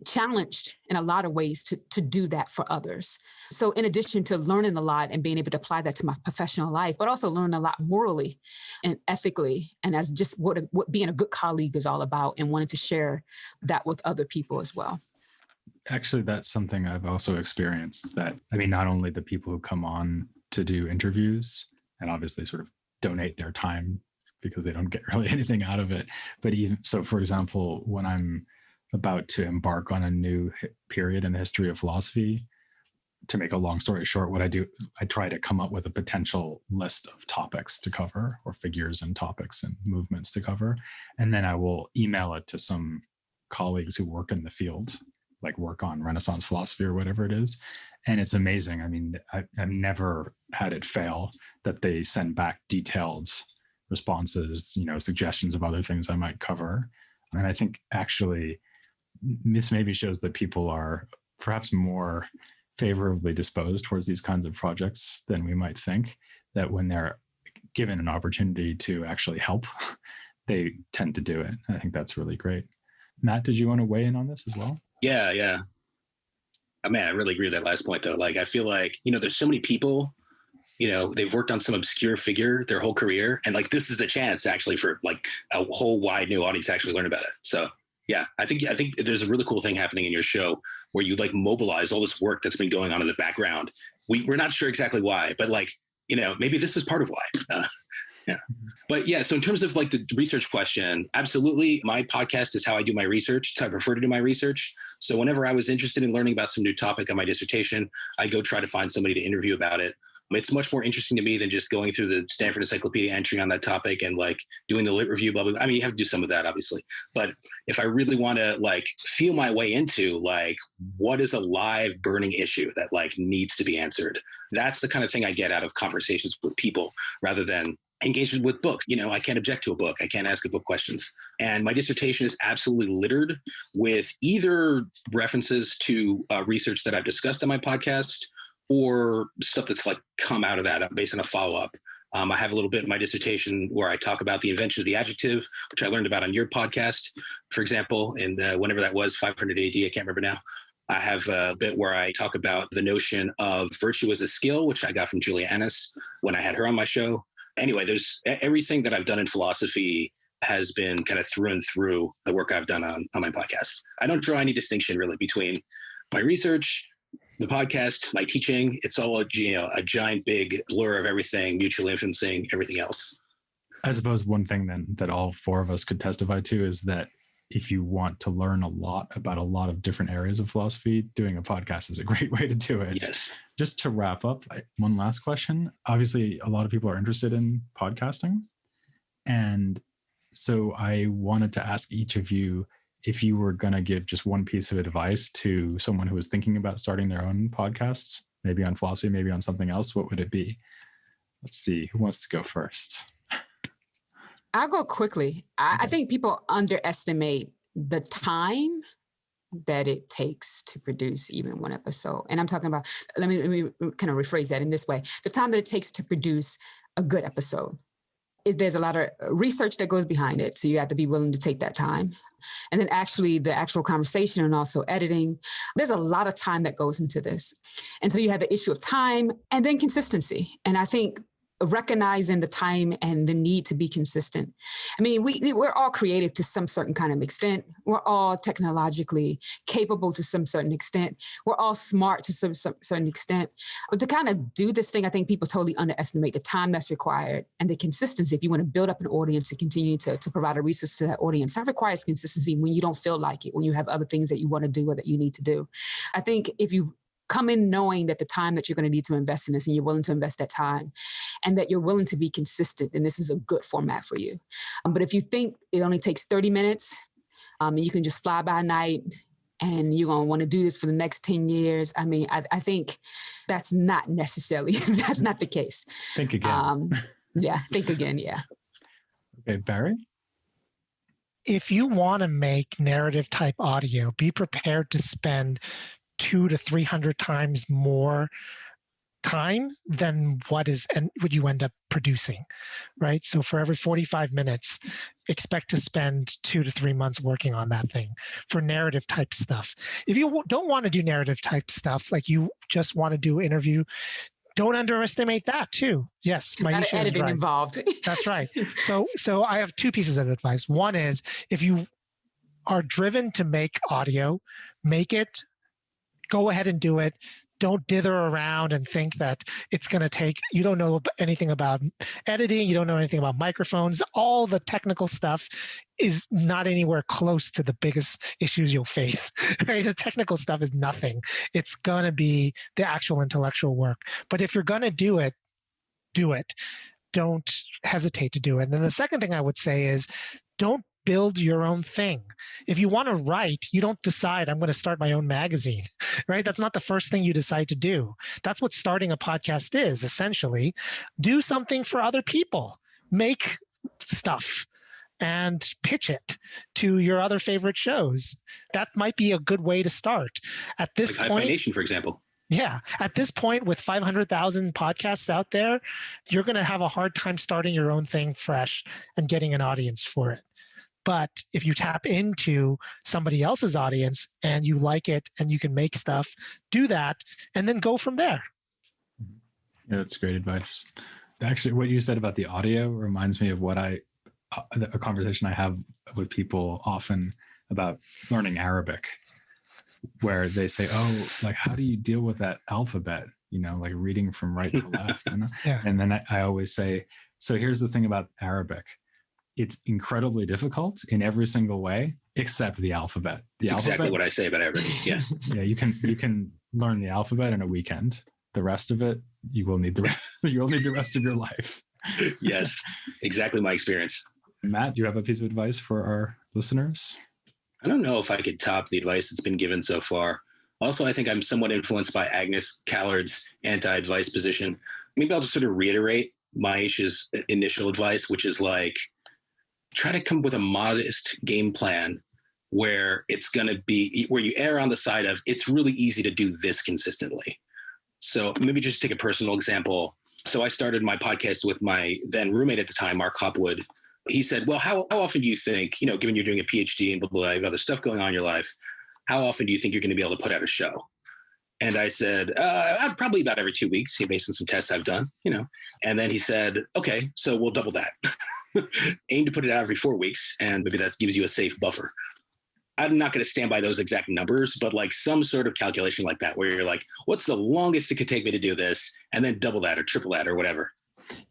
challenged in a lot of ways to do that for others. So in addition to learning a lot and being able to apply that to my professional life, but also learn a lot morally and ethically, and as just what being a good colleague is all about, and wanting to share that with other people as well. Actually, that's something I've also experienced, that, I mean, not only the people who come on to do interviews and obviously sort of donate their time because they don't get really anything out of it, but even so, for example, when I'm about to embark on a new period in the history of philosophy, to make a long story short, what I do, I try to come up with a potential list of topics to cover, or figures and topics and movements to cover. And then I will email it to some colleagues who work in the field, like work on Renaissance philosophy or whatever it is. And it's amazing. I mean, I've never had it fail that they send back detailed responses, suggestions of other things I might cover. And I think actually this maybe shows that people are perhaps more favorably disposed towards these kinds of projects than we might think, that when they're given an opportunity to actually help, they tend to do it. I think that's really great. Matt, did you want to weigh in on this as well? Yeah. I mean, I really agree with that last point, though. Like, I feel like, there's so many people, they've worked on some obscure figure their whole career. And like, this is the chance actually for like a whole wide new audience to actually learn about it. So yeah, I think there's a really cool thing happening in your show where you like mobilize all this work that's been going on in the background. We're not sure exactly why, but like, maybe this is part of why. Yeah. But yeah, so in terms of like the research question, absolutely. My podcast is how I do my research. So I prefer to do my research. So whenever I was interested in learning about some new topic on my dissertation, I go try to find somebody to interview about it. It's much more interesting to me than just going through the Stanford Encyclopedia entry on that topic and like doing the lit review, blah, blah, blah. I mean, you have to do some of that, obviously. But if I really want to like feel my way into like what is a live burning issue that like needs to be answered, that's the kind of thing I get out of conversations with people rather than engagement with books. I can't object to a book. I can't ask a book questions. And my dissertation is absolutely littered with either references to research that I've discussed on my podcast or stuff that's like come out of that based on a follow-up. I have a little bit in my dissertation where I talk about the invention of the adjective, which I learned about on your podcast, for example, and whenever that was, 500 AD, I can't remember now. I have a bit where I talk about the notion of virtue as a skill, which I got from Julia Ennis when I had her on my show. Anyway, there's everything that I've done in philosophy has been kind of through and through the work I've done on my podcast. I don't draw any distinction really between my research, the podcast, my teaching. It's all a giant big blur of everything, mutually influencing everything else. I suppose one thing then that all four of us could testify to is that if you want to learn a lot about a lot of different areas of philosophy, doing a podcast is a great way to do it. Yes. Just to wrap up, one last question. Obviously, a lot of people are interested in podcasting. And so I wanted to ask each of you, if you were going to give just one piece of advice to someone who was thinking about starting their own podcasts, maybe on philosophy, maybe on something else, what would it be? Let's see. Who wants to go first? I'll go quickly. I think people underestimate the time that it takes to produce even one episode. And I'm talking about, let me kind of rephrase that in this way, the time that it takes to produce a good episode. There's a lot of research that goes behind it. So you have to be willing to take that time. And then actually the actual conversation and also editing, there's a lot of time that goes into this. And so you have the issue of time and then consistency. And I think recognizing the time and the need to be consistent. I mean, we're all creative to some certain kind of extent. We're all technologically capable to some certain extent. We're all smart to some certain extent. But to kind of do this thing, I think people totally underestimate the time that's required and the consistency. If you want to build up an audience and continue to provide a resource to that audience, that requires consistency when you don't feel like it, when you have other things that you want to do or that you need to do. I think if you come in knowing that the time that you're going to need to invest in this and you're willing to invest that time and that you're willing to be consistent, and this is a good format for you. But if you think it only takes 30 minutes and you can just fly by night and you're going to want to do this for the next 10 years, I mean, I think that's not necessarily, that's not the case. Think again. Think again. Yeah. Okay, Barry? If you want to make narrative type audio, be prepared to spend 200 to 300 times more time than what you end up producing, right? So for every 45 minutes, expect to spend 2 to 3 months working on that thing for narrative type stuff. If you don't want to do narrative type stuff, like you just want to do interview, don't underestimate that too. Yes, my editing right. Involved. That's right. So I have two pieces of advice. One is if you are driven to make audio, make it. Go ahead and do it. Don't dither around and think that it's going to take, you don't know anything about editing. You don't know anything about microphones. All the technical stuff is not anywhere close to the biggest issues you'll face, right? The technical stuff is nothing. It's going to be the actual intellectual work. But if you're going to do it, do it. Don't hesitate to do it. And then the second thing I would say is don't build your own thing. If you want to write, you don't decide, I'm going to start my own magazine, right? That's not the first thing you decide to do. That's what starting a podcast is, essentially. Do something for other people. Make stuff and pitch it to your other favorite shows. That might be a good way to start. At this like point, Hi-Phi Nation, for example. Yeah. At this point, with 500,000 podcasts out there, you're going to have a hard time starting your own thing fresh and getting an audience for it. But if you tap into somebody else's audience and you like it and you can make stuff, do that and then go from there. Yeah, that's great advice. Actually, what you said about the audio reminds me of a conversation I have with people often about learning Arabic, where they say, oh, like, how do you deal with that alphabet? You know, like reading from right to left. And then I always say, so here's the thing about Arabic. It's incredibly difficult in every single way, except the alphabet. That's exactly what I say about Arabic. Yeah. Yeah, you can learn the alphabet in a weekend. The rest of it, you'll need the rest of your life. Yes, exactly my experience. Matt, do you have a piece of advice for our listeners? I don't know if I could top the advice that's been given so far. Also, I think I'm somewhat influenced by Agnes Callard's anti-advice position. Maybe I'll just sort of reiterate Maisha's initial advice, which is like, try to come up with a modest game plan where it's going to be, where you err on the side of, it's really easy to do this consistently. So maybe just take a personal example. So I started my podcast with my then roommate at the time, Mark Hopwood. He said, well, how often do you think, given you're doing a PhD and blah, blah, blah, you have other stuff going on in your life, how often do you think you're going to be able to put out a show? And I said, probably about every 2 weeks, based on some tests I've done, And then he said, okay, so we'll double that. Aim to put it out every 4 weeks, and maybe that gives you a safe buffer. I'm not going to stand by those exact numbers, but like some sort of calculation like that, where you're like, what's the longest it could take me to do this? And then double that or triple that or whatever.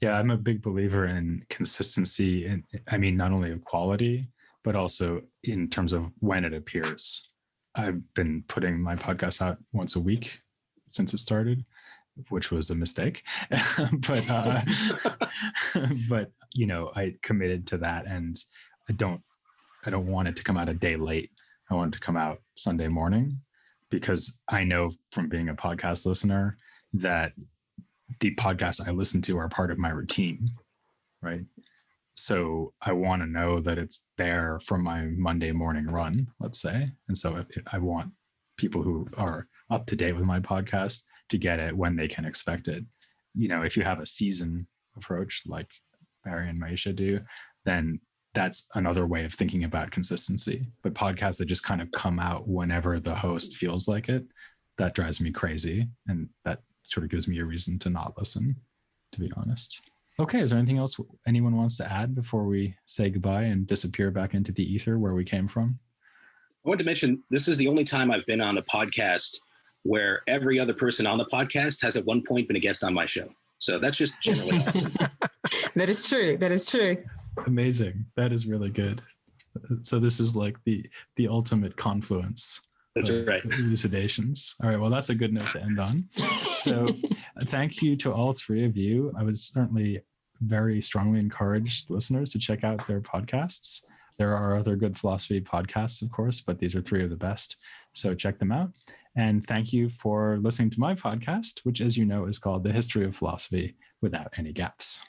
Yeah, I'm a big believer in consistency. And I mean, not only of quality, but also in terms of when it appears. I've been putting my podcast out once a week since it started, which was a mistake. but I committed to that, and I don't want it to come out a day late. I want it to come out Sunday morning, because I know from being a podcast listener that the podcasts I listen to are part of my routine, right? So I want to know that it's there for my Monday morning run, let's say. And so I want people who are up to date with my podcast to get it when they can expect it. If you have a season approach like Barry and Maisha do, then that's another way of thinking about consistency. But podcasts that just kind of come out whenever the host feels like it, that drives me crazy. And that sort of gives me a reason to not listen, to be honest. Okay, is there anything else anyone wants to add before we say goodbye and disappear back into the ether where we came from? I want to mention this is the only time I've been on a podcast where every other person on the podcast has at one point been a guest on my show. So that's just generally awesome. That is true. That is true. Amazing. That is really good. So this is like the ultimate confluence. That's right. Elucidations. All right. Well, that's a good note to end on. So thank you to all three of you. I was certainly very strongly encouraged listeners to check out their podcasts. There are other good philosophy podcasts, of course, but these are three of the best. So check them out. And thank you for listening to my podcast, which, as you know, is called The History of Philosophy Without Any Gaps.